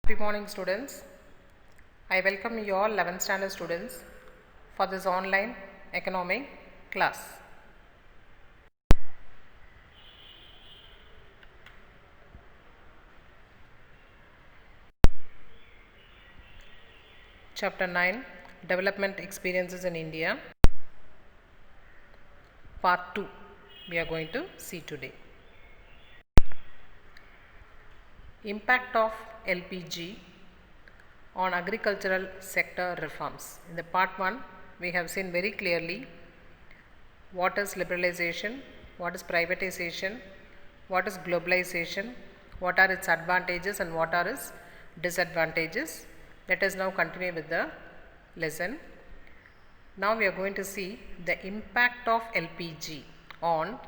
Good morning, students. I welcome you all 11th standard students for this online economic class. Chapter 9, Development Experiences in India, Part 2, we are going to see today. Impact of LPG on agricultural sector reforms. In the Part 1, we have seen very clearly what is liberalization, what is privatization, what is globalization, what are its advantages and what are its disadvantages. Let us now continue with the lesson. Now we are going to see the impact of LPG on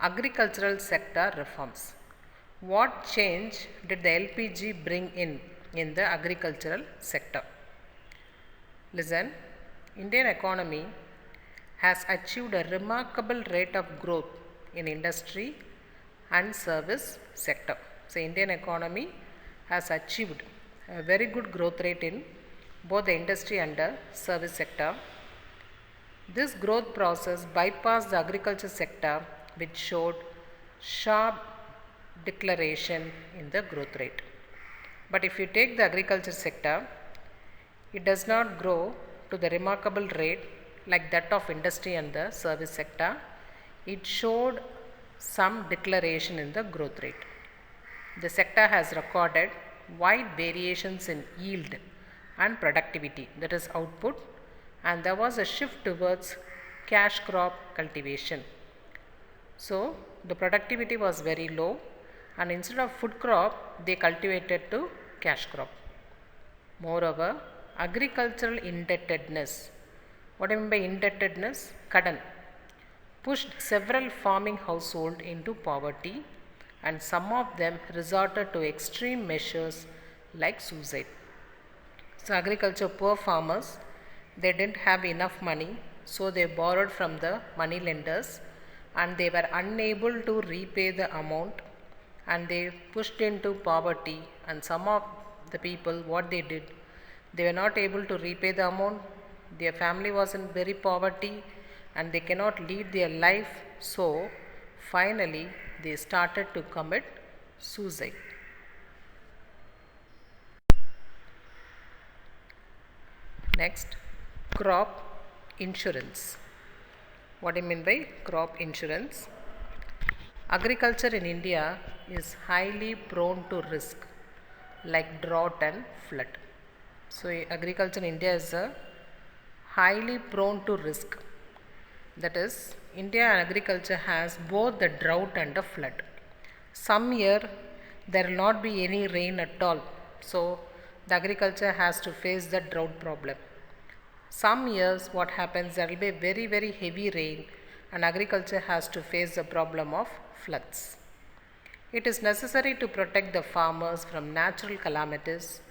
agricultural sector reforms. What change did the LPG bring in the agricultural sector? Listen, Indian economy has achieved a remarkable rate of growth in industry and service sector. So, Indian economy has achieved a very good growth rate in both the industry and the service sector. This growth process bypassed the agriculture sector, which showed sharp deceleration in the growth rate. But if you take the agriculture sector, it does not grow to the remarkable rate like that of industry and the service sector. It showed some deceleration in the growth rate. The sector has recorded wide variations in yield and productivity, that is output, and there was a shift towards cash crop cultivation. So, the productivity was very low, and instead of food crop, they cultivated to cash crop. Moreover, agricultural indebtedness. What do I mean by indebtedness? Kadan. Pushed several farming households into poverty, and some of them resorted to extreme measures like suicide. So, agriculture poor farmers, they didn't have enough money, so they borrowed from the money lenders and they were unable to repay the amount and they pushed into poverty. And some of the people, what they did, they were not able to repay the amount, their family was in very poverty and they cannot lead their life, so finally they started to commit suicide. Next, crop insurance. What do you mean by crop insurance? Agriculture in India is highly prone to risk like drought and flood. So, agriculture in India is highly prone to risk. That is, India agriculture has both the drought and the flood. Some year there will not be any rain at all. So, the agriculture has to face the drought problem. Some years what happens, there will be very heavy rain and agriculture has to face the problem of floods. It is necessary to protect the farmers from natural calamities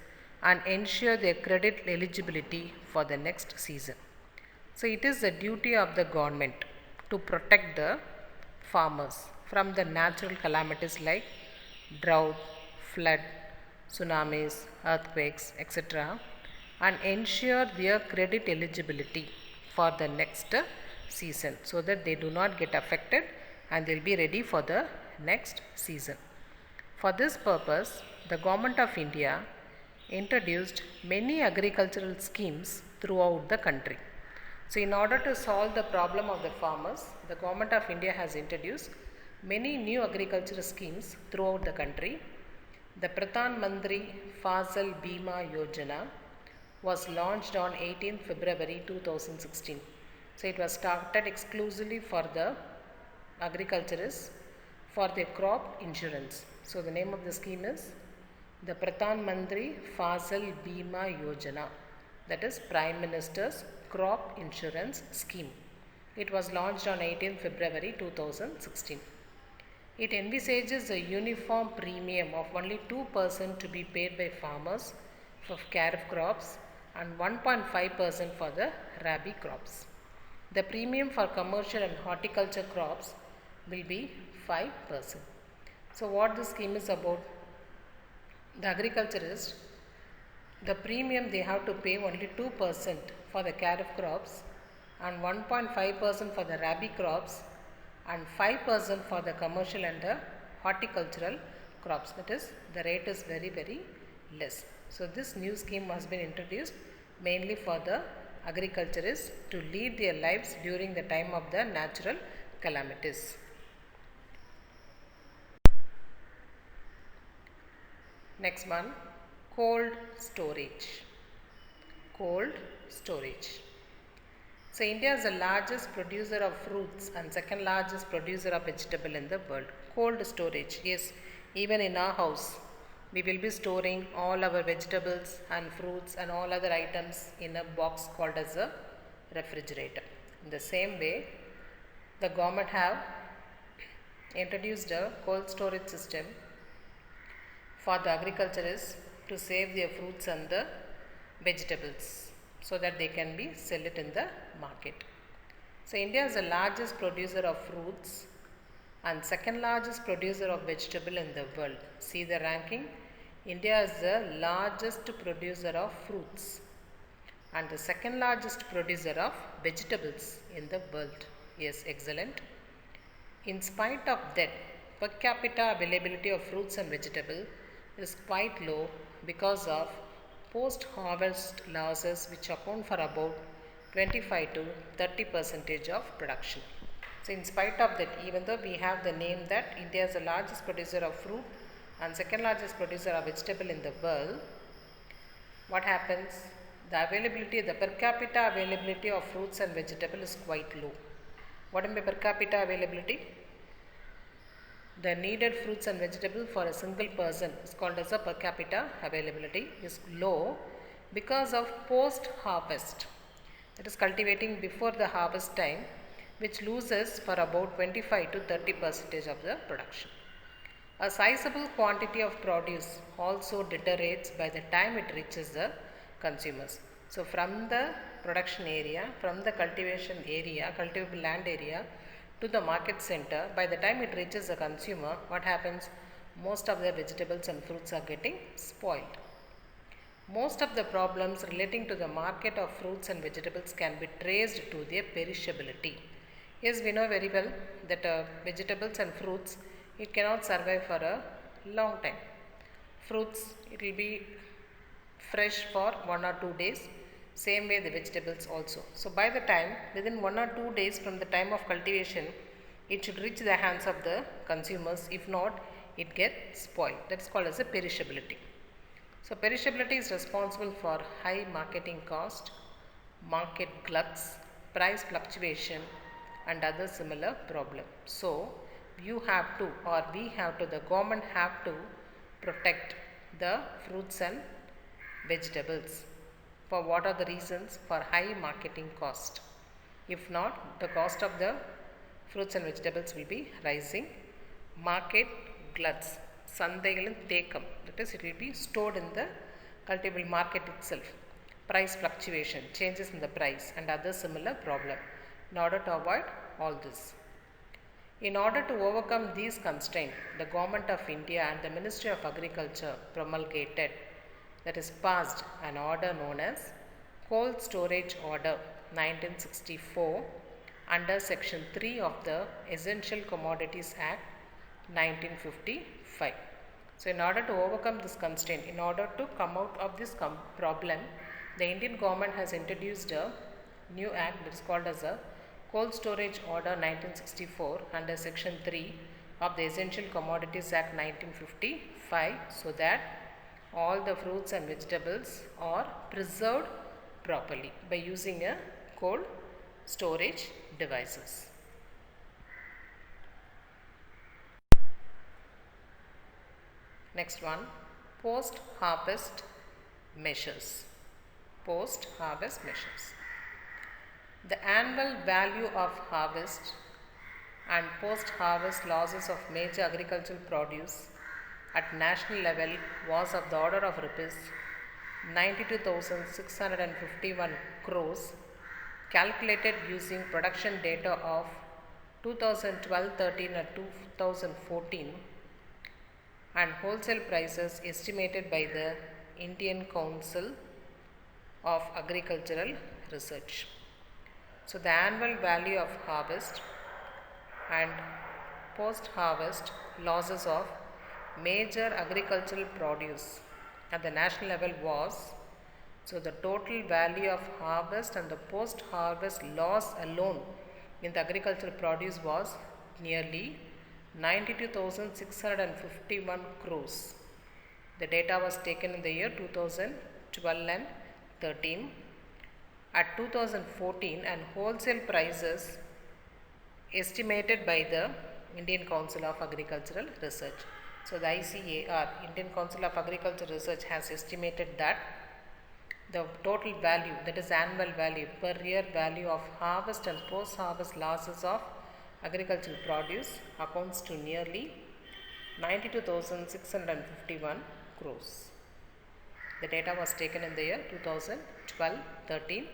and ensure their credit eligibility for the next season. So, it is the duty of the government to protect the farmers from the natural calamities like drought, flood, tsunamis, earthquakes, etc., and ensure their credit eligibility for the next season so that they do not get affected and they will be ready for the next season. For this purpose, the Government of India introduced many agricultural schemes throughout the country. So, in order to solve the problem of the farmers, the Government of India has introduced many new agricultural schemes throughout the country. The Pradhan Mantri Fasal Bima Yojana was launched on 18th February 2016. So, it was started exclusively for the agriculturists for their crop insurance. So, the name of the scheme is the Pradhan Mantri Fasal Bima Yojana, that is Prime Minister's Crop Insurance Scheme. It was launched on 18th February 2016. It envisages a uniform premium of only 2% to be paid by farmers for kharif crops and 1.5% for the rabi crops. The premium for commercial and horticulture crops will be 5%. So, what this scheme is about? The agriculturist the premium they have to pay only 2% for the kharif crops and 1.5% for the rabi crops and 5% for the commercial and the horticultural crops. That is, the rate is very, very less. So this new scheme has been introduced mainly for the agriculturists to lead their lives during the time of the natural calamities. Next one, cold storage. Cold storage. So India is the largest producer of fruits and second largest producer of vegetable in the world. Cold storage. Yes, even in our house, we will be storing all our vegetables and fruits and all other items in a box called as a refrigerator. In the same way, the government have introduced a cold storage system for the agriculturists to save their fruits and the vegetables so that they can be sell it in the market. So India is the largest producer of fruits and second largest producer of vegetable in the world. See the ranking. India is the largest producer of fruits and the second largest producer of vegetables in the world. Yes, excellent. In spite of that, per capita availability of fruits and vegetables is quite low because of post-harvest losses which account for about 25 to 30% of production. So in spite of that, even though we have the name that India is the largest producer of fruit and second largest producer of vegetable in the world, what happens? The availability, the per capita availability of fruits and vegetable is quite low. What is the per capita availability? The needed fruits and vegetables for a single person is called as a per capita availability is low because of post harvest, that is cultivating before the harvest time, which loses for about 25 to 30% of the production. A sizable quantity of produce also deteriorates by the time it reaches the consumers. So from the production area, from the cultivation area, cultivable land area to the market center, by the time it reaches the consumer, what happens? Most of the vegetables and fruits are getting spoiled. Most of the problems relating to the market of fruits and vegetables can be traced to their perishability. Yes, we know very well that vegetables and fruits, it cannot survive for a long time. Fruits, it will be fresh for 1 or 2 days. Same way the vegetables also. So by the time, within 1 or 2 days from the time of cultivation, it should reach the hands of the consumers. If not, it gets spoiled. That's called as a perishability. So perishability is responsible for high marketing cost, market gluts, price fluctuation and other similar problems. So you have to, or we have to, the government have to protect the fruits and vegetables. For what are the reasons? For high marketing cost. If not, the cost of the fruits and vegetables will be rising. Market gluts, சந்தைகளின் தேக்கம், that is, it will be stored in the cultivable market itself. Price fluctuation, changes in the price and other similar problem. In order to avoid all this, in order to overcome these constraints, the Government of India and the Ministry of Agriculture promulgated, that is passed, an order known as Cold Storage Order 1964 under Section 3 of the Essential Commodities Act 1955. So in order to overcome this constraint, in order to come out of this problem, the Indian government has introduced a new act that is called as a Cold Storage Order 1964 under Section 3 of the Essential Commodities Act 1955, so that all the fruits and vegetables are preserved properly by using a cold storage devices. Next one, post-harvest measures. Post-harvest measures. The annual value of harvest and post-harvest losses of major agricultural produce at national level was of the order of rupees 92,651 crores, calculated using production data of 2012-13 and 2014 and wholesale prices estimated by the Indian Council of Agricultural Research. So the annual value of harvest and post-harvest losses of major agricultural produce at the national level was, so the total value of harvest and the post-harvest loss alone in the agricultural produce was nearly 92,651 crores. The data was taken in the year 2012 and 13. At 2014, and wholesale prices estimated by the Indian Council of Agricultural Research. So the ICAR, Indian Council of Agricultural Research, has estimated that the total value, that is annual value, per year value of harvest and post-harvest losses of agricultural produce amounts to nearly 92,651 crores. The data was taken in the year 2012-13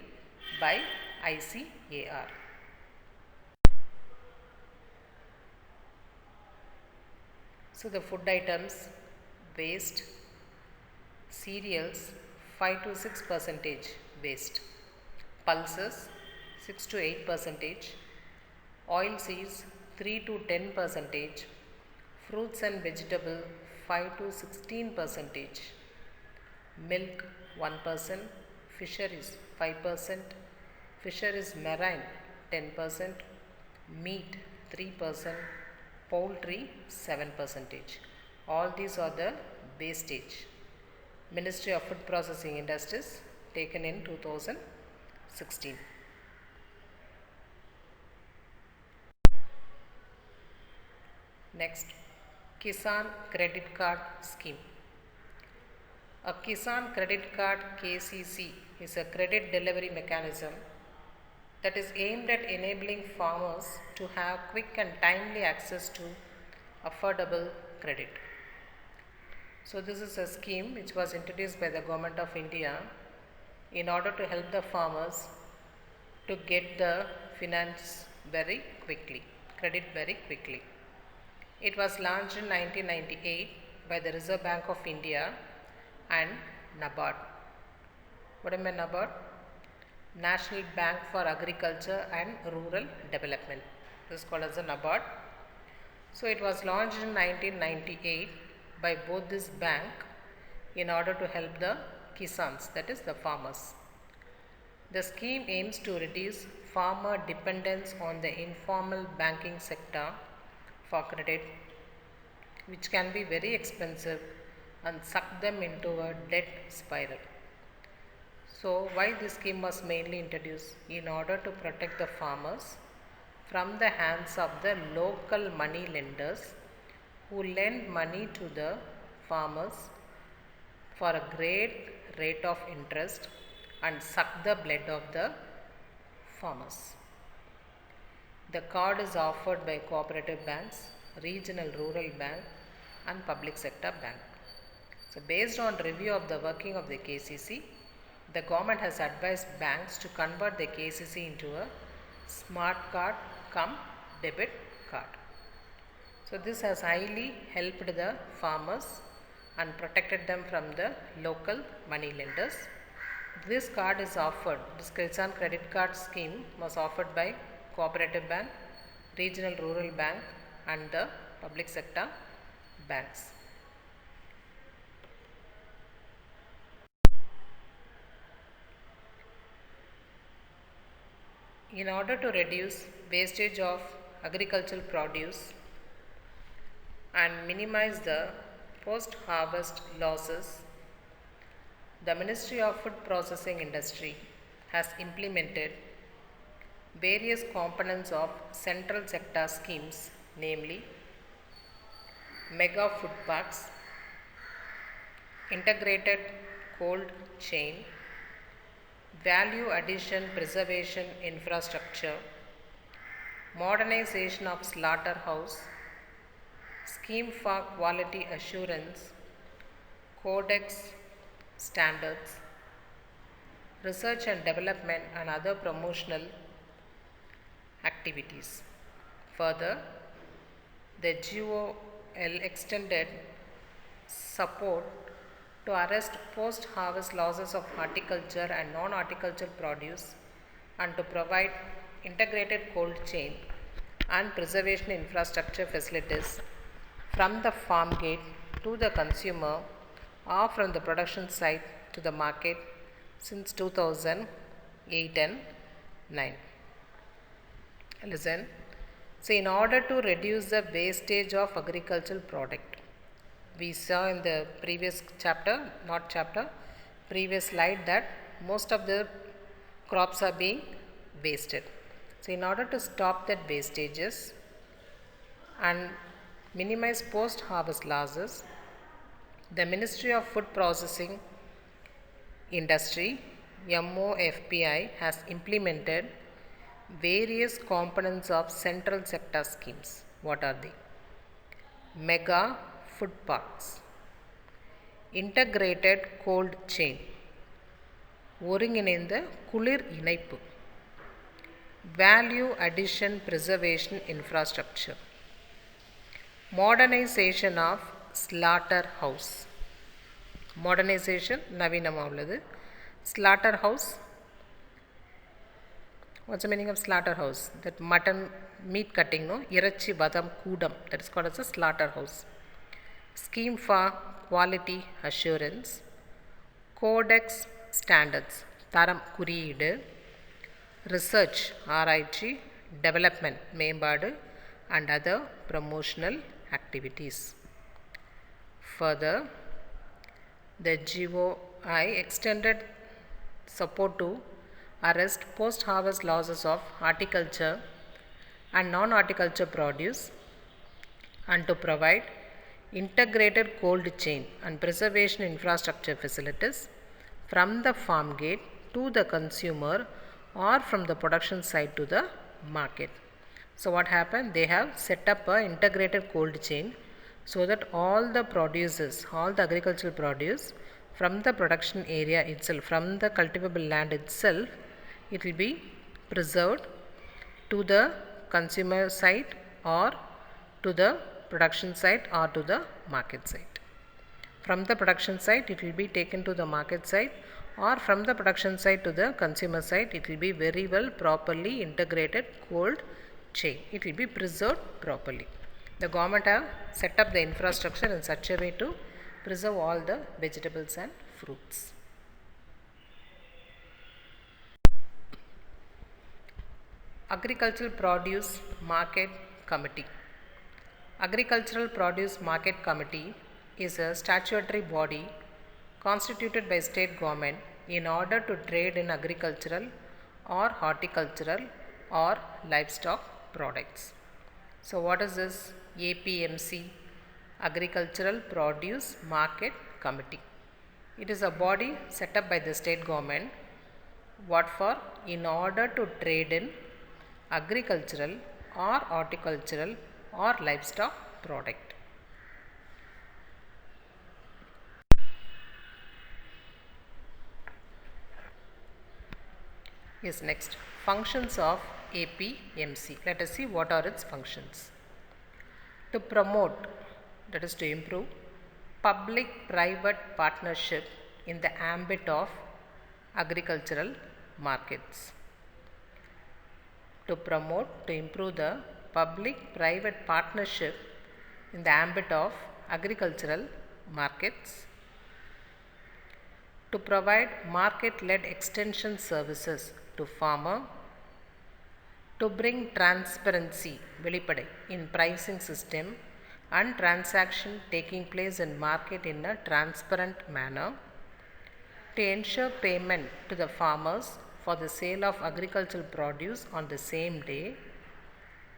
by ICAR. So the food items, waste, cereals 5 to 6% waste, pulses 6 to 8%, oil seeds 3 to 10%, fruits and vegetable 5 to 16%, milk 1%, fisheries 5%, fisheries marine 10%, meat 3%, poultry 7%. All these are the wastage. Ministry of Food Processing Industries, taken in 2016. Next, Kisan Credit Card Scheme. A Kisan Credit Card KCC is a credit delivery mechanism that is aimed at enabling farmers to have quick and timely access to affordable credit. So this is a scheme which was introduced by the Government of India in order to help the farmers to get the finance very quickly, credit very quickly. It was launched in 1998 by the Reserve Bank of India and NABARD. What do I mean NABARD? National Bank for Agriculture and Rural Development. This is called as a NABARD. So it was launched in 1998 by both this bank in order to help the Kisans, that is the farmers. The scheme aims to reduce farmer dependence on the informal banking sector for credit, which can be very expensive and suck them into a debt spiral. So why this scheme was mainly introduced? In order to protect the farmers from the hands of the local money lenders who lend money to the farmers for a great rate of interest and suck the blood of the farmers. The card is offered by cooperative banks, regional rural bank and public sector bank. So based on review of the working of the KCC, the government has advised banks to convert the KCC into a smart card cum debit card. So this has highly helped the farmers and protected them from the local money lenders. This card is offered, this Kisan Credit Card Scheme was offered by Cooperative Bank, Regional Rural Bank and the public sector banks. In order to reduce wastage of agricultural produce and minimize the post-harvest losses, the Ministry of Food Processing Industry has implemented various components of central sector schemes, namely mega food parks, integrated cold chain, value addition preservation infrastructure, modernization of slaughterhouse, scheme for quality assurance, codex standards, research and development and other promotional activities. Further, the GOL extended support to arrest post-harvest losses of horticulture and non-horticultural produce and to provide integrated cold chain and preservation infrastructure facilities from the farm gate to the consumer or from the production site to the market since 2008 and 9. Listen. So, in order to reduce the wastage of agricultural product, we saw in the previous previous slide that most of the crops are being wasted. So, in order to stop that wastages and minimize post-harvest losses, the Ministry of Food Processing Industry MOFPI has implemented various components of central sector schemes. What are they? Mega food parks, integrated cold chain, ஒருங்கிணைந்த குளிர் இணைப்பு, value addition preservation infrastructure, modernization of slaughterhouse. Modernization நவீனமாக உள்ளது. Slaughterhouse, what's the meaning of slaughterhouse? That mutton meat cutting, no? இறைச்சி வதம் கூடம், that is called as a slaughterhouse. Scheme for quality assurance, codex standards, தரம் குறியீடு, research ஆராய்ச்சி, development மேம்பாடு and other promotional activities. Further, the GOI extended support to arrest post-harvest losses of horticulture and non-horticulture produce and to provide integrated cold chain and preservation infrastructure facilities from the farm gate to the consumer or from the production site to the market. So, what happened? They have set up a integrated cold chain so that all the producers, all the agricultural produce from the production area itself, from the cultivable land itself, it will be preserved to the consumer site or to the production site or to the market site. From the production site, it will be taken to the market site, or from the production site to the consumer site, it will be very well properly integrated cold chain. It will be preserved properly. The government have set up the infrastructure in such a way to preserve all the vegetables and fruits. Agricultural Produce Market Committee. Agricultural Produce Market Committee is a statutory body constituted by state government in order to trade in agricultural or horticultural or livestock products. So, what is this APMC, Agricultural Produce Market Committee? It is a body set up by the state government. What for? In order to trade in agricultural or horticultural or livestock product. Yes, next, functions of APMC. Let us see what are its functions. To promote, that is to improve, public-private partnership in the ambit of agricultural markets. To promote, to improve the public-private partnership in the ambit of agricultural markets. To provide market-led extension services to farmer. To bring transparency, வெளிப்படை, in pricing system and transaction taking place in market in a transparent manner. To ensure payment to the farmers for the sale of agricultural produce on the same day.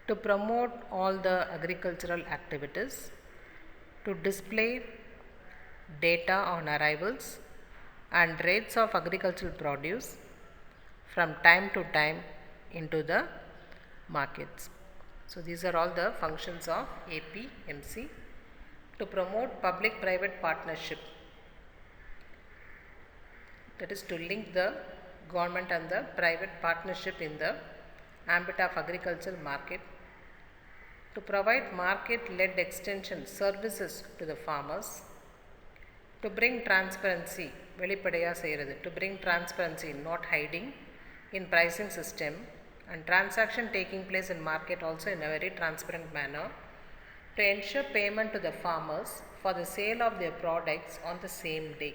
To promote all the agricultural activities. To display data on arrivals and rates of agricultural produce from time to time into the markets. So, these are all the functions of APMC. To promote public-private partnership, that is to link the government and the private partnership in the ambit of agricultural market. To provide market-led extension services to the farmers. to bring transparency, வெளிப்படையாக செய்கிறது, to bring transparency, not hiding in pricing system and transaction taking place in market also in a very transparent manner, to ensure payment to the farmers for the sale of their products on the same day.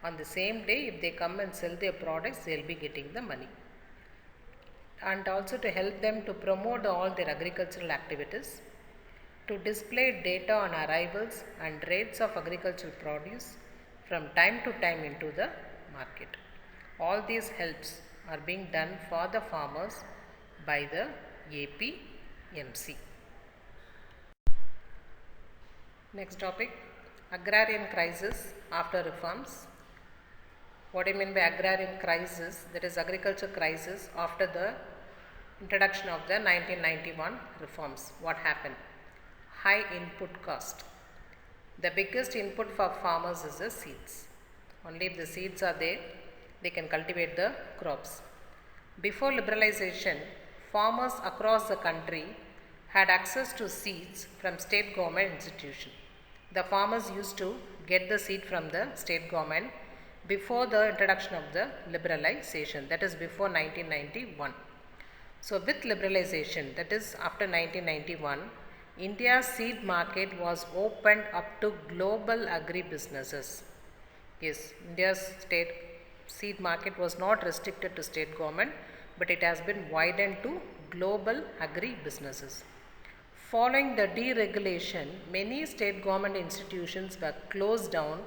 On the same day, if they come and sell their products, they will be getting the money. And also to help them to promote all their agricultural activities, to display data on arrivals and rates of agricultural produce from time to time into the market. All these helps are being done for the farmers by the APMC. Next topic, agrarian crisis after reforms. What do you mean by agrarian crisis? That is agriculture crisis after the introduction of the 1991 reforms. What happened? High input cost. The biggest input for farmers is the seeds. Only if the seeds are there, they can cultivate the crops. Before liberalization, farmers across the country had access to seeds from state government institutions. The farmers used to get the seed from the state government before the introduction of the liberalization, that is before 1991. So with liberalization, that is after 1991, India's seed market was opened up to global agri-businesses. Yes, India's state seed market was not restricted to state government, but it has been widened to global agri-businesses. Following the deregulation, many state government institutions were closed down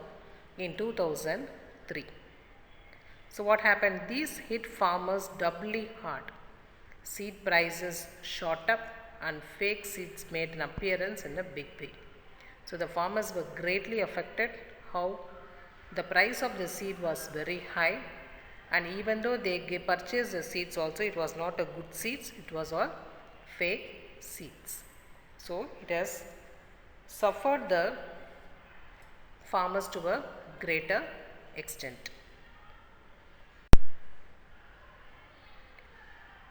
in 2003. So what happened? These hit farmers doubly hard. Seed prices shot up and fake seeds made an appearance in a big way. So the farmers were greatly affected. How the price of the seed was very high, and even though they purchased the seeds also, it was not a good seeds, it was all fake seeds. So it has suffered the farmers to a greater extent.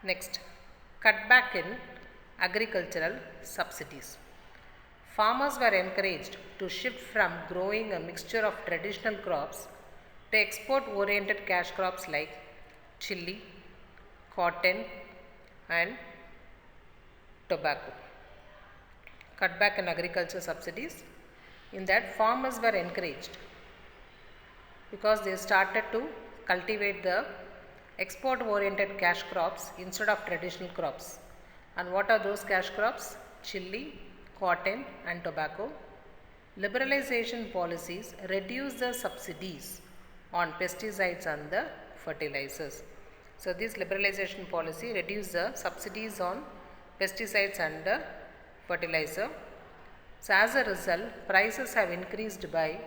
Next, cutback in agricultural subsidies. Farmers were encouraged to shift from growing a mixture of traditional crops to export-oriented cash crops like chili, cotton and tobacco. Cutback in agriculture subsidies. In that, farmers were encouraged because they started to cultivate the export-oriented cash crops instead of traditional crops. And what are those cash crops? Chili, cotton and tobacco. Liberalization policies reduce the subsidies on pesticides and the fertilizers. So this liberalization policy reduced the subsidies on pesticides and the fertilizer. So as a result, prices have increased by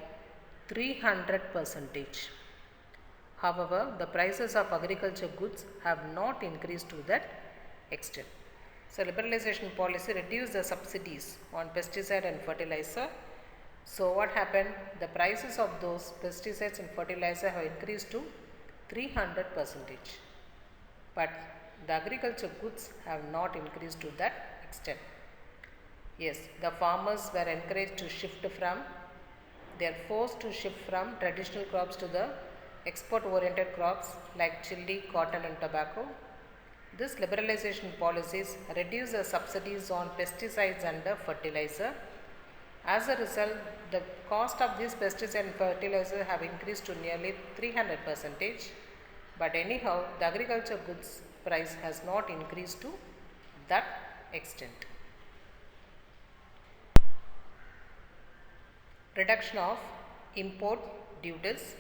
300%. However, the prices of agriculture goods have not increased to that extent. So liberalization policy reduced the subsidies on pesticide and fertilizer. So what happened? The prices of those pesticides and fertilizer have increased to 300%. But the agriculture goods have not increased to that extent. Yes, the farmers were encouraged to shift from, they are forced to shift from traditional crops to the export-oriented crops like chili, cotton and tobacco. This liberalization policies reduce the subsidies on pesticides and the fertilizer. As a result, the cost of these pesticides and fertilizer have increased to nearly 300%. But anyhow, the agriculture goods price has not increased to that extent. Reduction of import duties.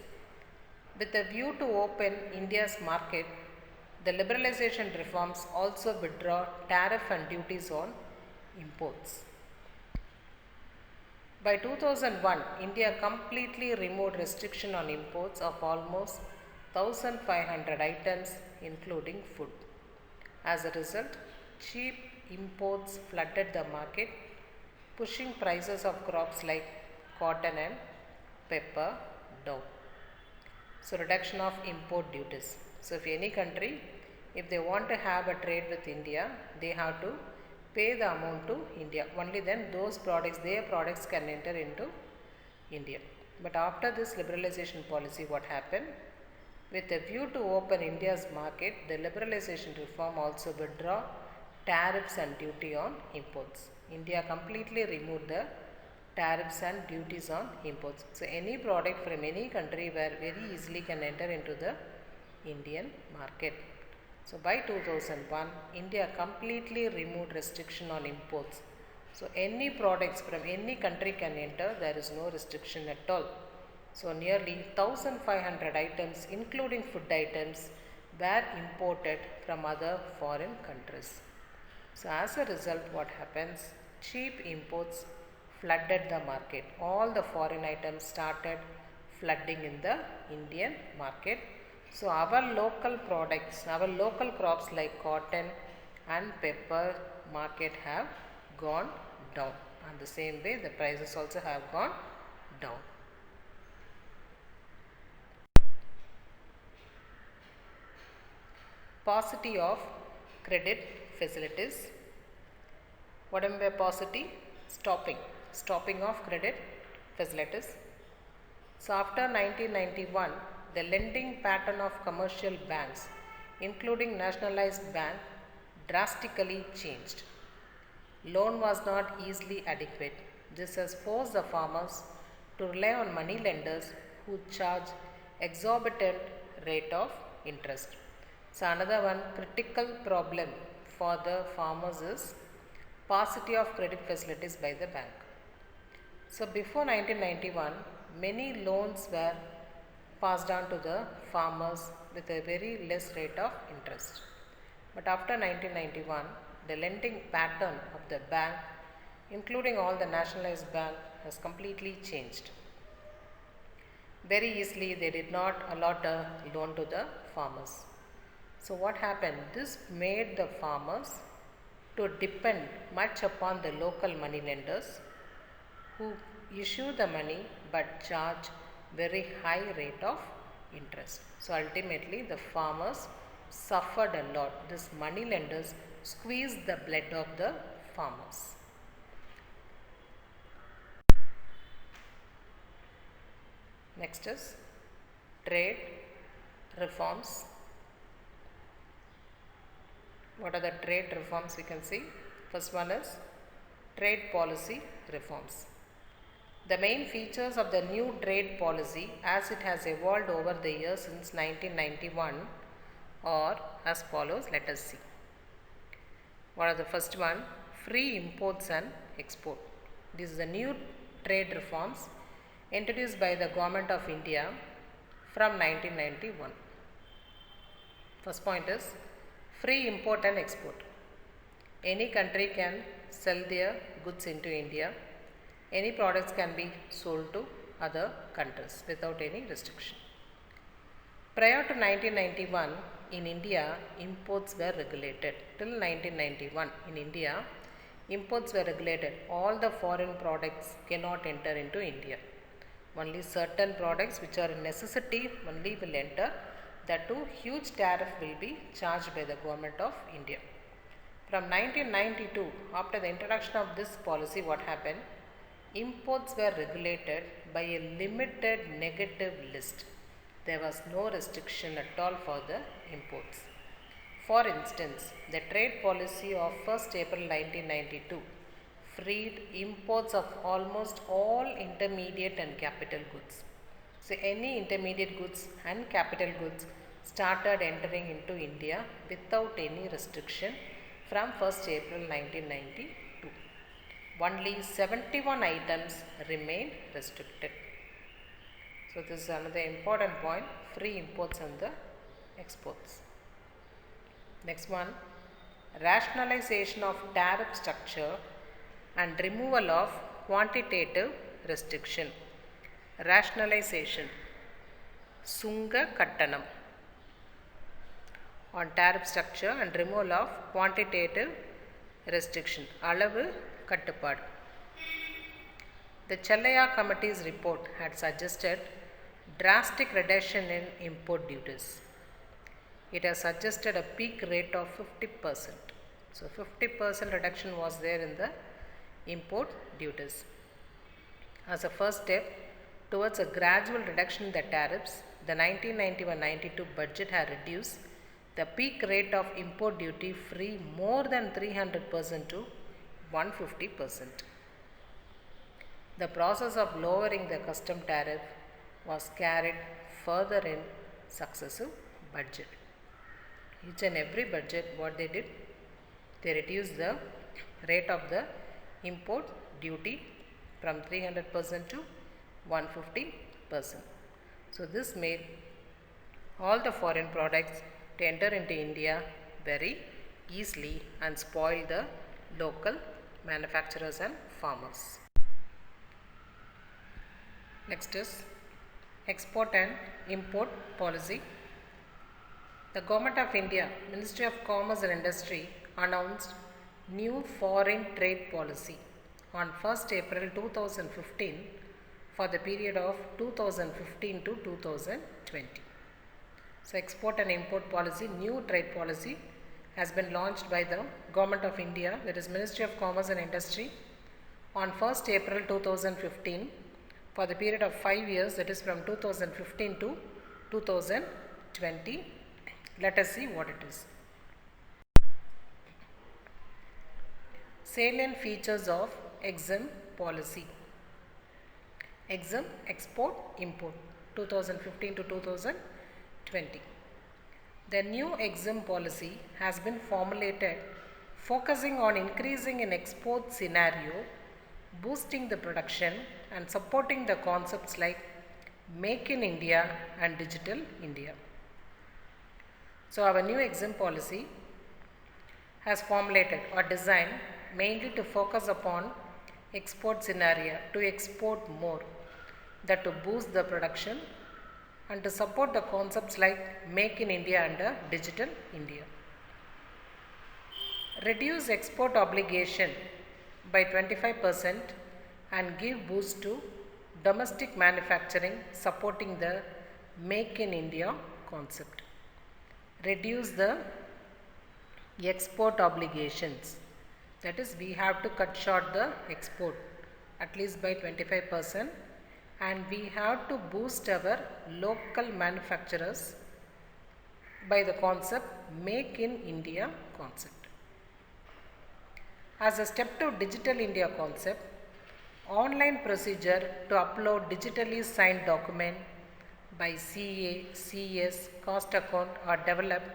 With a view to open India's market, the liberalization reforms also withdraw tariff and duties on imports. By 2001, India completely removed restriction on imports of almost 1,500 items including food. As a result, cheap imports flooded the market, pushing prices of crops like cotton and pepper down. So reduction of import duties. So if any country, if they want to have a trade with India, they have to pay the amount to India. Only then those products, their products can enter into India. But after this liberalization policy, what happened? With a view to open India's market, the liberalization reform also withdraw tariffs and duty on imports. India completely removed the tariffs and duties on imports. So any product from any country where very easily can enter into the Indian market. So by 2001, India completely removed restriction on imports. So any products from any country can enter, there is no restriction at all. So nearly 1500 items including food items were imported from other foreign countries. So as a result, what happens? Cheap imports flooded the market. All the foreign items started flooding in the Indian market. So our local products, our local crops like cotton and pepper market have gone down. And the same way the prices also have gone down. Paucity of credit facilities. What I mean by paucity? Stopping of credit facilities. So after 1991, the lending pattern of commercial banks, including nationalized bank, drastically changed. Loan was not easily adequate. This has forced the farmers to rely on money lenders who charge exorbitant rate of interest. So another one critical problem for the farmers is paucity of credit facilities by the bank. So before 1991, many loans were passed on to the farmers with a very less rate of interest. But after 1991, the lending pattern of the bank, including all the nationalized bank, has completely changed. Very easily, they did not allot a loan to the farmers. So what happened? This made the farmers to depend much upon the local money lenders who issue the money but charge very high rate of interest. So ultimately the farmers suffered a lot. These money lenders squeezed the blood of the farmers. Next is trade reforms. What are the trade reforms we can see? First one is trade policy reforms. The main features of the new trade policy as it has evolved over the years since 1991 are as follows. Let us see. What are the first one? Free imports and export. This is the new trade reforms introduced by the Government of India from 1991. First point is free import and export. Any country can sell their goods into India. Any products can be sold to other countries without any restriction. Prior to 1991, in India, imports were regulated. Till 1991, in India, imports were regulated. All the foreign products cannot enter into India. Only certain products which are a necessity only will enter. That too, huge tariff will be charged by the Government of India. From 1992, after the introduction of this policy, what happened? Imports were regulated by a limited negative list. There was no restriction at all for the imports. For instance, the trade policy of 1st April 1992 freed imports of almost all intermediate and capital goods. So any intermediate goods and capital goods started entering into India without any restriction from 1st April 1992. Only 71 items remained restricted. So this is another important point, free imports and the exports. Next one, rationalization of tariff structure and removal of quantitative restriction. Rationalization, Sunga Kattanam on tariff structure and removal of quantitative restriction, Alavu Kattupadu. The Challaya Committee's report had suggested drastic reduction in import duties. It has suggested a peak rate of 50%. So 50% reduction was there in the import duties. As a first step, Towards a gradual reduction in the tariffs, the 1991-92 budget had reduced the peak rate of import duty free more than 300% to 150%. The process of lowering the custom tariff was carried further in successive budget. Each and every budget, what they did, they reduced the rate of the import duty from 300% to 150%. So this made all the foreign products to enter into India very easily and spoil the local manufacturers and farmers. Next is export and import policy. The Government of India, Ministry of Commerce and Industry announced new foreign trade policy on 1st April 2015 for the period of 2015 to 2020. So export and import policy, new trade policy has been launched by the Government of India, that is Ministry of Commerce and Industry, on 1st April 2015 for the period of 5 years, that is from 2015 to 2020. Let us see what it is. Salient features of EXIM policy. EXIM, export, import, 2015 to 2020. The new EXIM policy has been formulated focusing on increasing in export scenario, boosting the production and supporting the concepts like Make in India and Digital India. So our new EXIM policy has formulated or designed mainly to focus upon export scenario, to export more, that to boost the production and to support the concepts like Make in India and Digital India. Reduce export obligation by 25% and give boost to domestic manufacturing, supporting the Make in India concept. Reduce the export obligations, that is we have to cut short the export at least by 25%, and we have to boost our local manufacturers by the concept Make in India concept. As a step to Digital India concept, online procedure to upload digitally signed document by CA, CS, cost account are developed,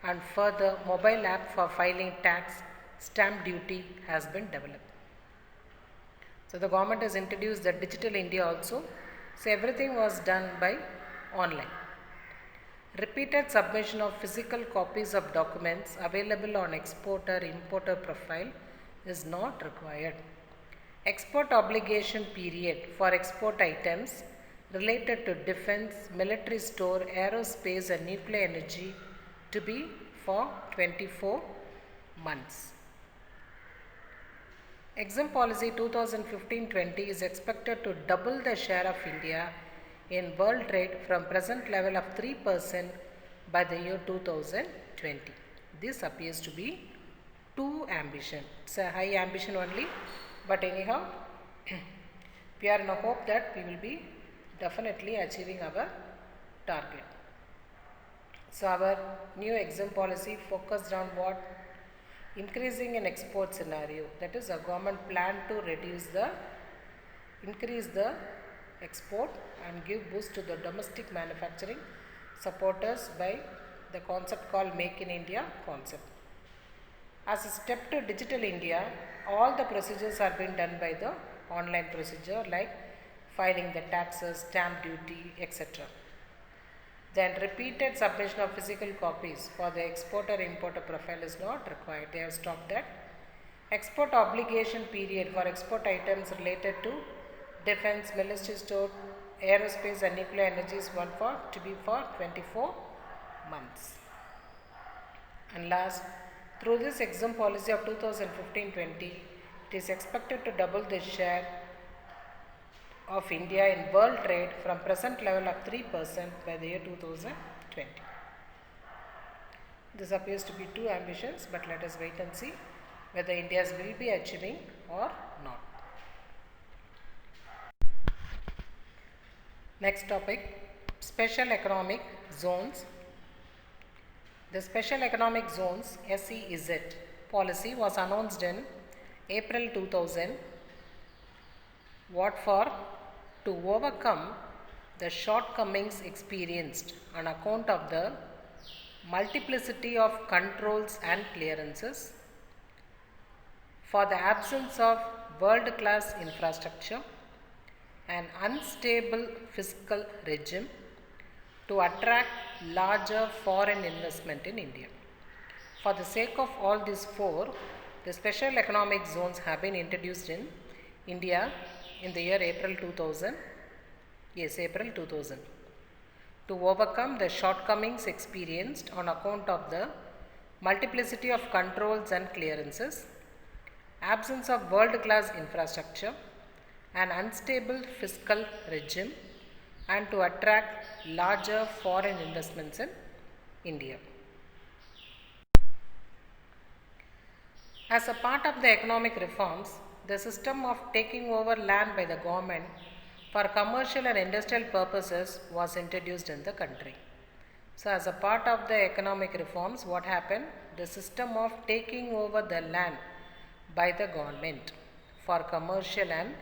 and further mobile app for filing tax, stamp duty has been developed. So the government has introduced the Digital India also. So everything was done by online. Repeated submission of physical copies of documents available on exporter-importer profile is not required. Export obligation period for export items related to defense, military store, aerospace and nuclear energy to be for 24 months. EXIM policy 2015-20 is expected to double the share of India in world trade from present level of 3% by the year 2020. This appears to be too ambitious. It's a high ambition only, but anyhow, we are in a hope that we will be definitely achieving our target. So our new EXIM policy focused on what? Increasing in export scenario. That is, a government plan to increase the export and give boost to the domestic manufacturing, support us by the concept called Make in India concept. As a step to Digital India, all the procedures are being done by the online procedure, like filing the taxes, stamp duty, etc. Then repeated submission of physical copies for the exporter-importer profile is not required. They have stopped that. Export obligation period for export items related to defense, military store, aerospace and nuclear energy is to be for 24 months. And last, through this EXIM policy of 2015-20, it is expected to double the share of India in world trade from present level of 3% by the year 2020. This appears to be too ambitious, but let us wait and see whether India will be achieving or not. Next topic, special economic zones. The special economic zones SEZ policy was announced in April 2000. What for? To overcome the shortcomings experienced on account of the multiplicity of controls and clearances, for the absence of world-class infrastructure, an unstable fiscal regime, to attract larger foreign investment in India. For the sake of all these four, the special economic zones have been introduced in India in the year April 2000. Yes, April 2000. To overcome the shortcomings experienced on account of the multiplicity of controls and clearances, absence of world-class infrastructure, an unstable fiscal regime, and to attract larger foreign investments in India. As a part of the economic reforms, the system of taking over land by the government for commercial and industrial purposes was introduced in the country. So, as a part of the economic reforms, what happened? The system of taking over the land by the government for commercial and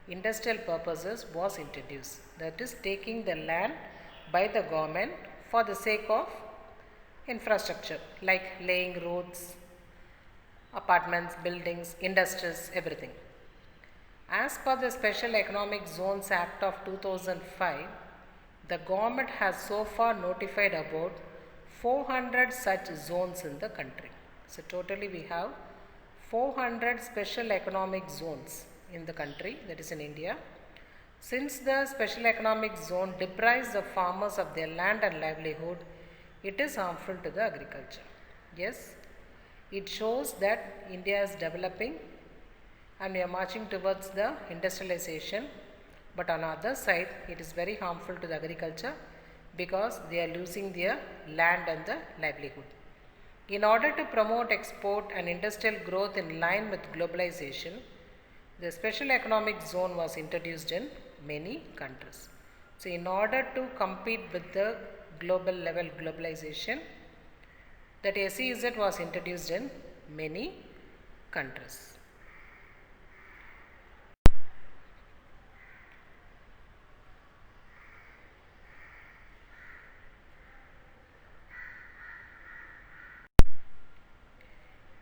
industrial purposes was introduced. That is, taking the land by the government for the sake of infrastructure like laying roads, apartments, buildings, industries, everything. As per the Special Economic Zones Act of 2005, the government has so far notified about 400 such zones in the country. So, totally we have 400 special economic zones in the country, that is in India. Since the special economic zone deprives the farmers of their land and livelihood, it is harmful to the agriculture. Yes, it shows that India is developing and we are marching towards the industrialization, but on the other side it is very harmful to the agriculture because they are losing their land and the livelihood. In order to promote export and industrial growth in line with globalization, the special economic zone was introduced in many countries. So, in order to compete with the global level globalization, that SEZ was introduced in many countries.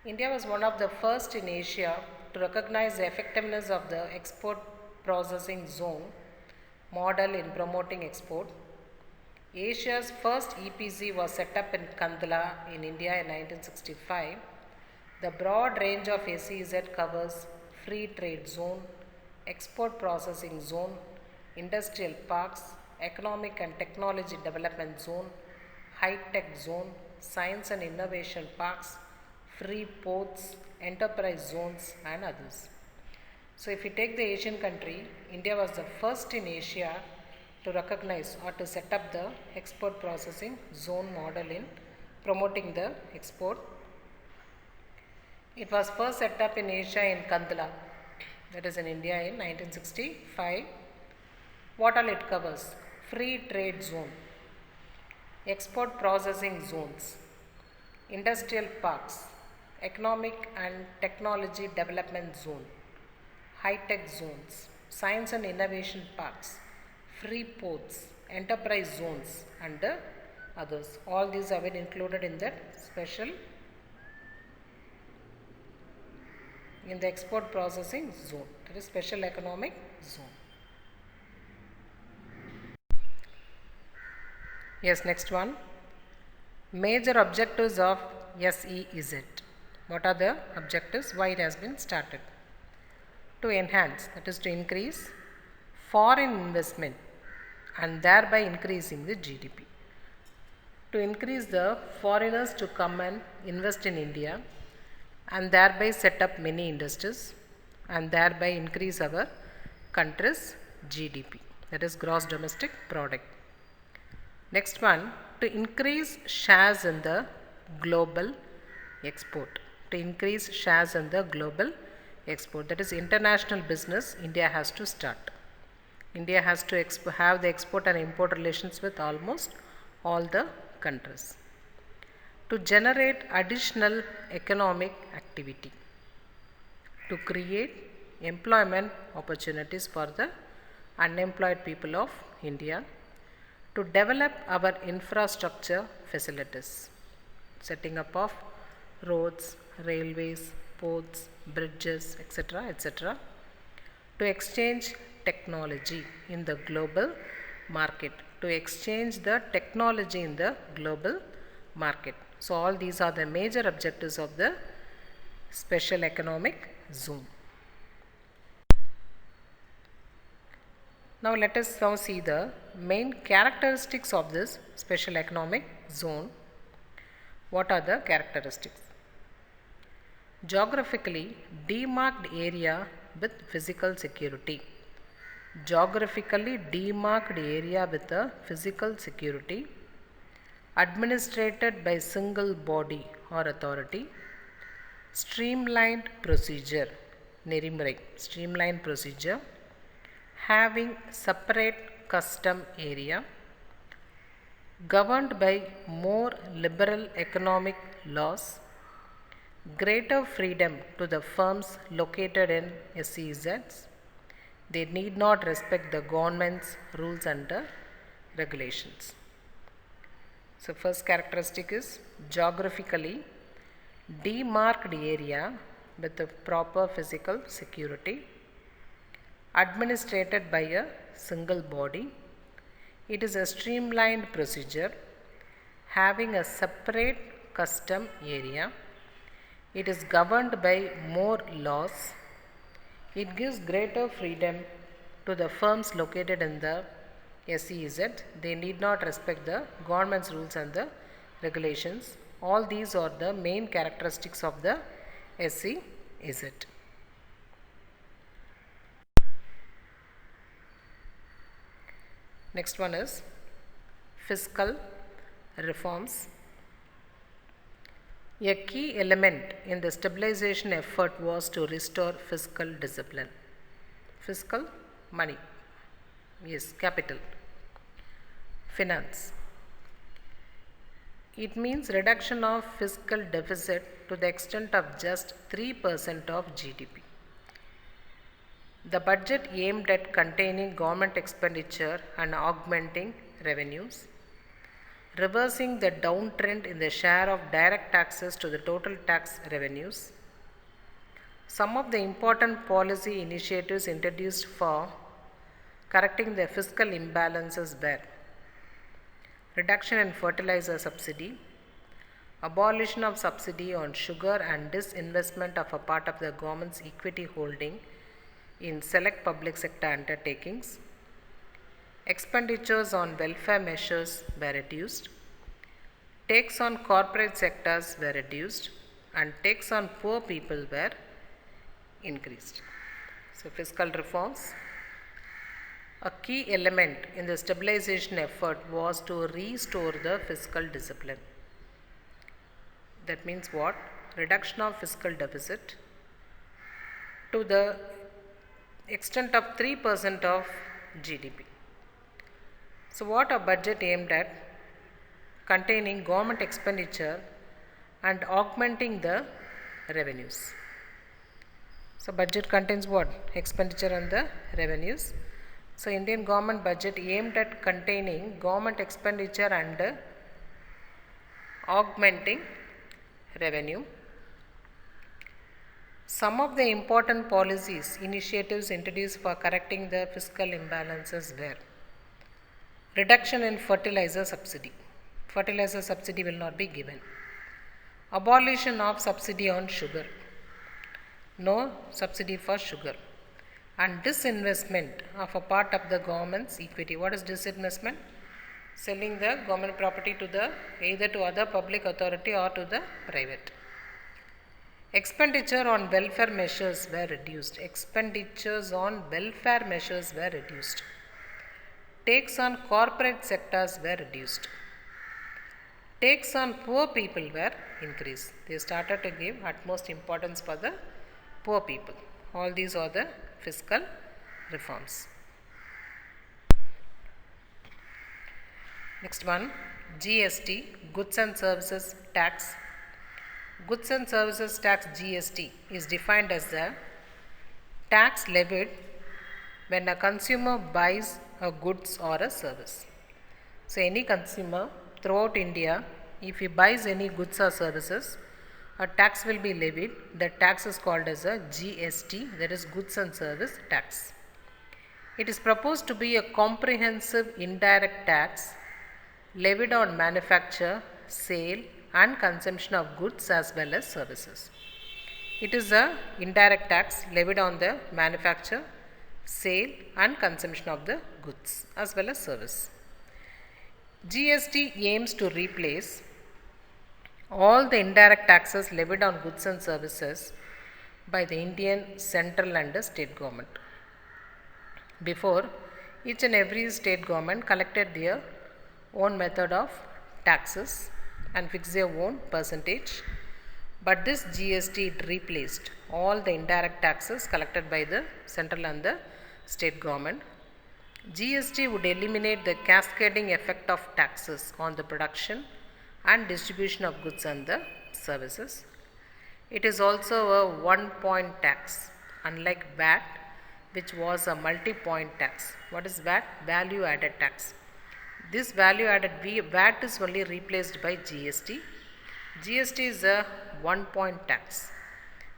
India was one of the first in Asia to recognize the effectiveness of the export processing zone model in promoting export. Asia's first EPZ was set up in Kandla in India in 1965. The broad range of SEZ covers free trade zone, export processing zone, industrial parks, economic and technology development zone, high-tech zone, science and innovation parks, free ports, enterprise zones and others. So, if you take the Asian country, India was the first in Asia to recognize or to set up the export processing zone model in promoting the export. It was first set up in Asia in Kandla, that is in India in 1965. What all it covers? Free trade zone, export processing zones, industrial parks, economic and technology development zone, high-tech zones, science and innovation parks, free ports, enterprise zones and others. All these have been included in that special, in the export processing zone, that is special economic zone. Yes, next one. Major objectives of SEZ. What are the objectives? Why it has been started? To enhance, that is to increase foreign investment and thereby increasing the GDP. To increase the foreigners to come and invest in India and thereby set up many industries and thereby increase our country's GDP, that is gross domestic product. Next one, to increase shares in the global export. To increase shares in the global export, that is international business India has to start. India has to have the export and import relations with almost all the countries. To generate additional economic activity, to create employment opportunities for the unemployed people of India, to develop our infrastructure facilities, setting up of roads, railways, ports, bridges, etc., etc., to exchange technology in the global market, to exchange the technology in the global market. So, all these are the major objectives of the special economic zone. Now, let us now see the main characteristics of this special economic zone. What are the characteristics? Geographically demarked area with physical security. Geographically demarked area with a physical security, administrated by single body or authority, streamlined procedure, nerimurai, streamlined procedure, having separate custom area, governed by more liberal economic laws, greater freedom to the firms located in SEZs. They need not respect the government's rules and regulations. So, first characteristic is geographically demarked area with a proper physical security, administrated by a single body. It is a streamlined procedure having a separate custom area. It is governed by more laws. It gives greater freedom to the firms located in the SEZ. They need not respect the government's rules and the regulations. All these are the main characteristics of the SEZ. Next one is fiscal reforms. A key element in the stabilization effort was to restore fiscal discipline. Fiscal, money, yes, capital. Finance. It means reduction of fiscal deficit to the extent of just 3% of GDP. The budget aimed at containing government expenditure and augmenting revenues, reversing the downtrend in the share of direct taxes to the total tax revenues. Some of the important policy initiatives introduced for correcting the fiscal imbalances were reduction in fertilizer subsidy, abolition of subsidy on sugar and disinvestment of a part of the government's equity holding in select public sector undertakings. Expenditures on welfare measures were reduced, tax on corporate sectors were reduced, and tax on poor people were increased. So, fiscal reforms. A key element in the stabilization effort was to restore the fiscal discipline. That means what? Reduction of fiscal deficit to the extent of 3% of GDP. So, what a budget aimed at? Containing government expenditure and augmenting the revenues. So, budget contains what? Expenditure and the revenues. So, Indian government budget aimed at containing government expenditure and augmenting revenue. Some of the important policies, initiatives introduced for correcting the fiscal imbalances were reduction in fertilizer subsidy. Fertilizer subsidy will not be given. Abolition of subsidy on sugar. No subsidy for sugar. And disinvestment of a part of the government's equity. What is disinvestment? Selling the government property to the either to other public authority or to the private. Expenditure on welfare measures were reduced. Expenditures on welfare measures were reduced. Tax on corporate sectors were reduced. Tax on poor people were increased. They started to give utmost importance for the poor people. All these are the fiscal reforms. Next one, GST, Goods and Services Tax. Goods and Services Tax GST is defined as the tax levied when a consumer buys a goods or a service. So, any consumer throughout India, if he buys any goods or services, a tax will be levied. The tax is called as a GST, that is Goods and Service Tax. It is proposed to be a comprehensive indirect tax levied on manufacture, sale and consumption of goods as well as services. It is a indirect tax levied on the manufacture, sale and consumption of the goods as well as service. GST aims to replace all the indirect taxes levied on goods and services by the Indian central and state government. Before, each and every state government collected their own method of taxes and fixed their own percentage, but this GST replaced all the indirect taxes collected by the central and the state government. GST would eliminate the cascading effect of taxes on the production and distribution of goods and the services. It is also a one-point tax, unlike VAT, which was a multi-point tax. What is VAT? Value added tax. This value added VAT is only replaced by GST. GST is a one-point tax,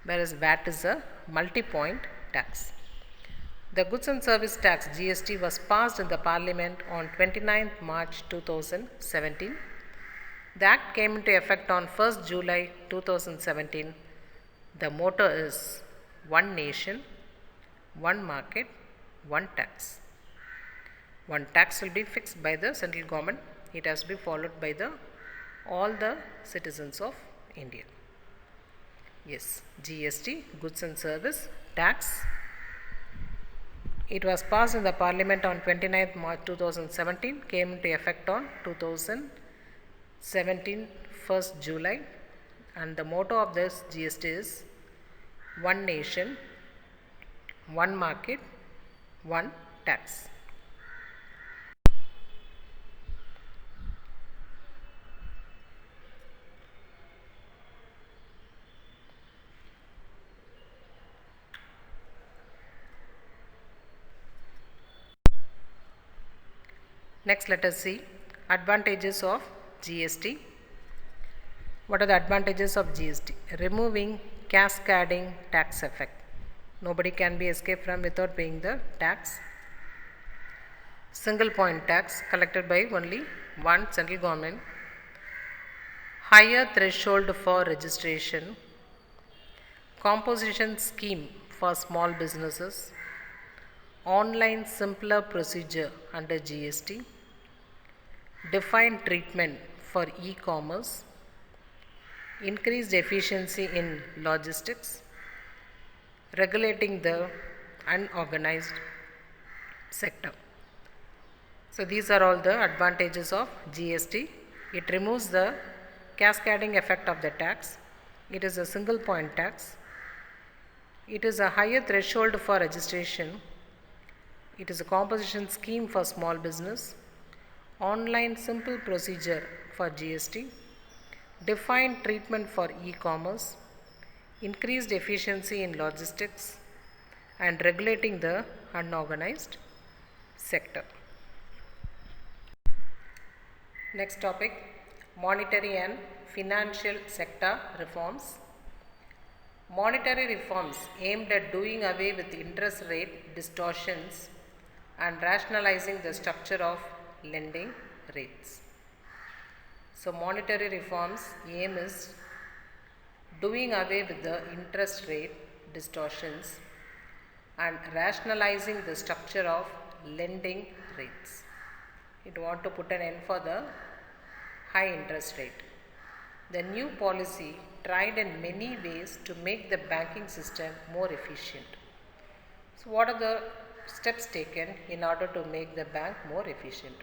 whereas VAT is a multi-point tax. The Goods and Service Tax GST was passed in the Parliament on 29th March 2017. The Act came into effect on 1st July 2017. The motto is One Nation, One Market, One Tax. One tax will be fixed by the central government. It has to be followed by all the citizens of India. Yes, GST, Goods and Service Tax. It was passed in the Parliament on 29th March 2017, came into effect on 2017 1st July, and the motto of this GST is One Nation, One Market, One Tax. Next, let us see advantages of GST. What are the advantages of GST? Removing cascading tax effect. Nobody can be escaped from without paying the tax. Single point tax collected by only one central government. Higher threshold for registration. Composition scheme for small businesses. Online simpler procedure under GST. Defined treatment for e-commerce. Increased efficiency in logistics. Regulating the unorganized sector. So these are all the advantages of GST. It removes the cascading effect of the tax. It is a single point tax. It is a higher threshold for registration. It is a composition scheme for small business. Online simple procedure for GST. Defined treatment for e-commerce. Increased efficiency in logistics and regulating the unorganized sector. Next topic, monetary and financial sector reforms. Monetary reforms aimed at doing away with interest rate distortions and rationalizing the structure of lending rates. So, monetary reforms aim is doing away with the interest rate distortions and rationalizing the structure of lending rates. It want to put an end for the high interest rate. The new policy tried in many ways to make the banking system more efficient. So, what are the steps taken in order to make the bank more efficient?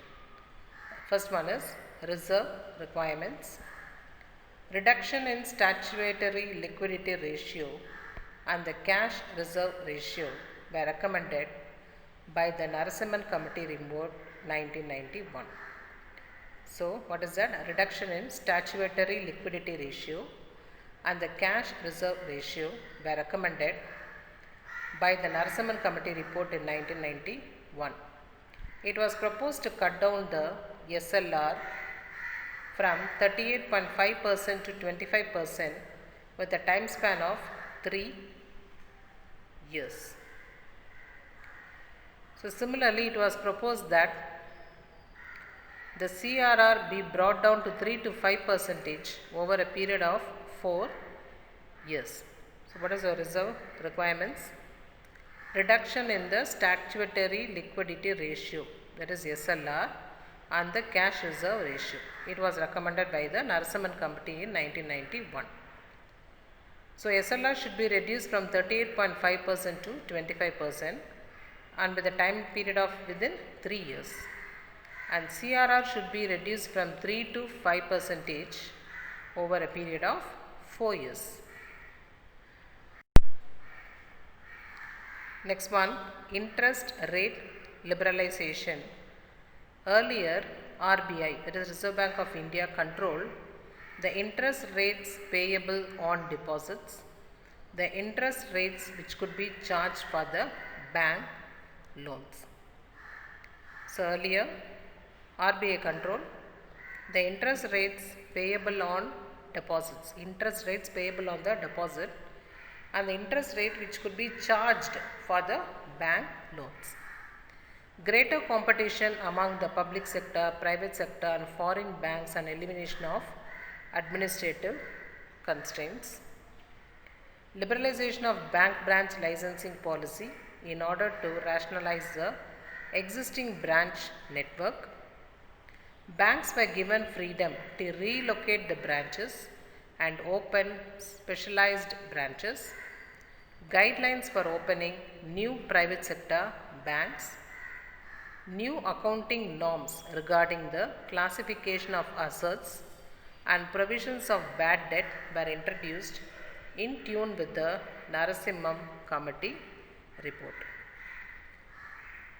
First one is reserve requirements. Reduction in statutory liquidity ratio and the cash reserve ratio were recommended by the Narasimhan Committee Report 1991. So what is that? A reduction in statutory liquidity ratio and the cash reserve ratio were recommended by the Narasimhan Committee report in 1991. It was proposed to cut down the SLR from 38.5% to 25% with a time span of 3 years. So similarly, it was proposed that the CRR be brought down to 3 to 5% over a period of 4 years. So what is the reserve requirements? Reduction in the statutory liquidity ratio, that is SLR, and the cash reserve ratio. It was recommended by the Narasimhan Committee in 1991. So SLR should be reduced from 38.5% to 25% and with a time period of within 3 years. And CRR should be reduced from 3 to 5% over a period of 4 years. Next one, interest rate liberalization. Earlier, RBI, that is Reserve Bank of India, controlled the interest rates payable on deposits, the interest rates which could be charged for the bank loans. So earlier, RBI controlled the interest rates payable on deposits, interest rates payable on the deposit, and the interest rate which could be charged for the bank loans. Greater competition among the public sector, private sector and foreign banks and elimination of administrative constraints. Liberalization of bank branch licensing policy in order to rationalize the existing branch network. Banks were given freedom to relocate the branches and open specialized branches. Guidelines for opening new private sector banks. New accounting norms regarding the classification of assets and provisions of bad debt were introduced in tune with the Narasimhan Committee report.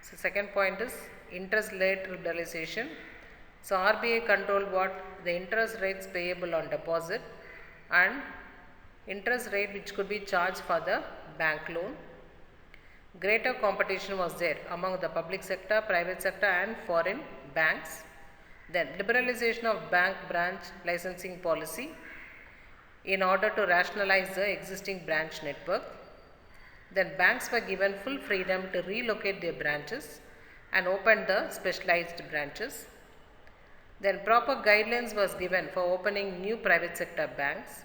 So second point is interest rate liberalization. So RBI controlled what? The interest rates payable on deposit and interest rate which could be charged for the bank loan. Greater competition was there among the public sector, private sector and foreign banks. Then liberalization of bank branch licensing policy in order to rationalize the existing branch network. Then banks were given full freedom to relocate their branches and open the specialized branches. Then proper guidelines was given for opening new private sector banks.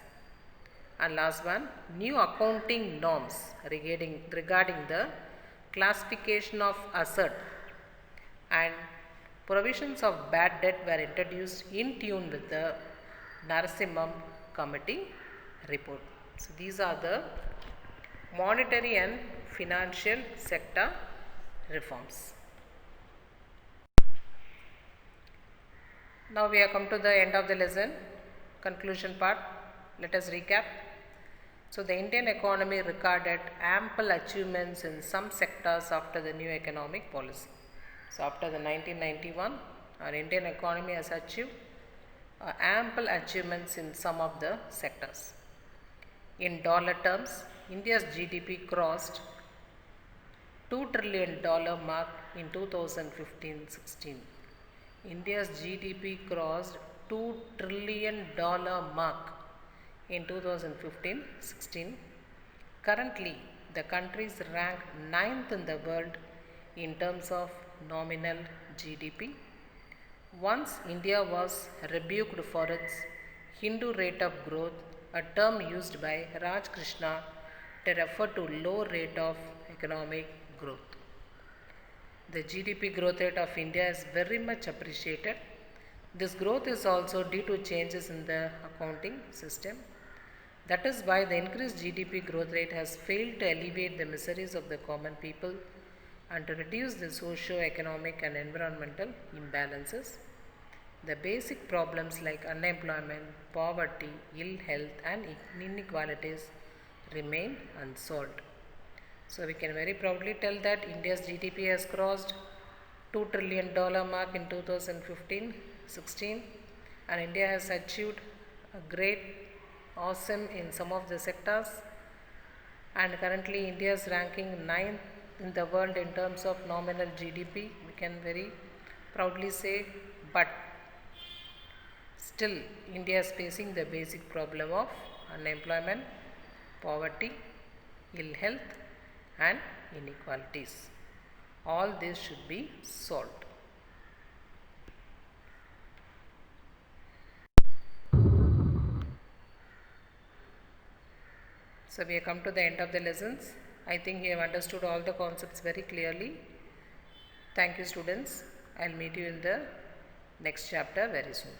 And last one, new accounting norms regarding the classification of asset and provisions of bad debt were introduced in tune with the Narasimhan Committee report. So these are the monetary and financial sector reforms. Now we have come to the end of the lesson, conclusion part. Let us recap. So the Indian economy recorded ample achievements in some sectors after the new economic policy. So after the 1991, our Indian economy has achieved ample achievements in some of the sectors. In dollar terms, India's GDP crossed $2 trillion mark in 2015-16. India's GDP crossed $2 trillion mark in 2015-16. Currently, the country is ranked 9th in the world in terms of nominal GDP. Once India was rebuked for its Hindu rate of growth, a term used by Raj Krishna to refer to low rate of economic growth. The GDP growth rate of India is very much appreciated. This growth is also due to changes in the accounting system. That is why the increased GDP growth rate has failed to alleviate the miseries of the common people and to reduce the socio-economic and environmental imbalances. The basic problems like unemployment, poverty, ill health and inequalities remain unsolved. So we can very proudly tell that India's GDP has crossed $2 trillion mark in 2015 16, and India has achieved a great awesome in some of the sectors, and currently India is ranking 9th in the world in terms of nominal GDP, we can very proudly say, but still India is facing the basic problem of unemployment, poverty, ill health and inequalities. All this should be solved. So we have come to the end of the lessons. I think you have understood all the concepts very clearly. Thank you students. I will meet you in the next chapter very soon.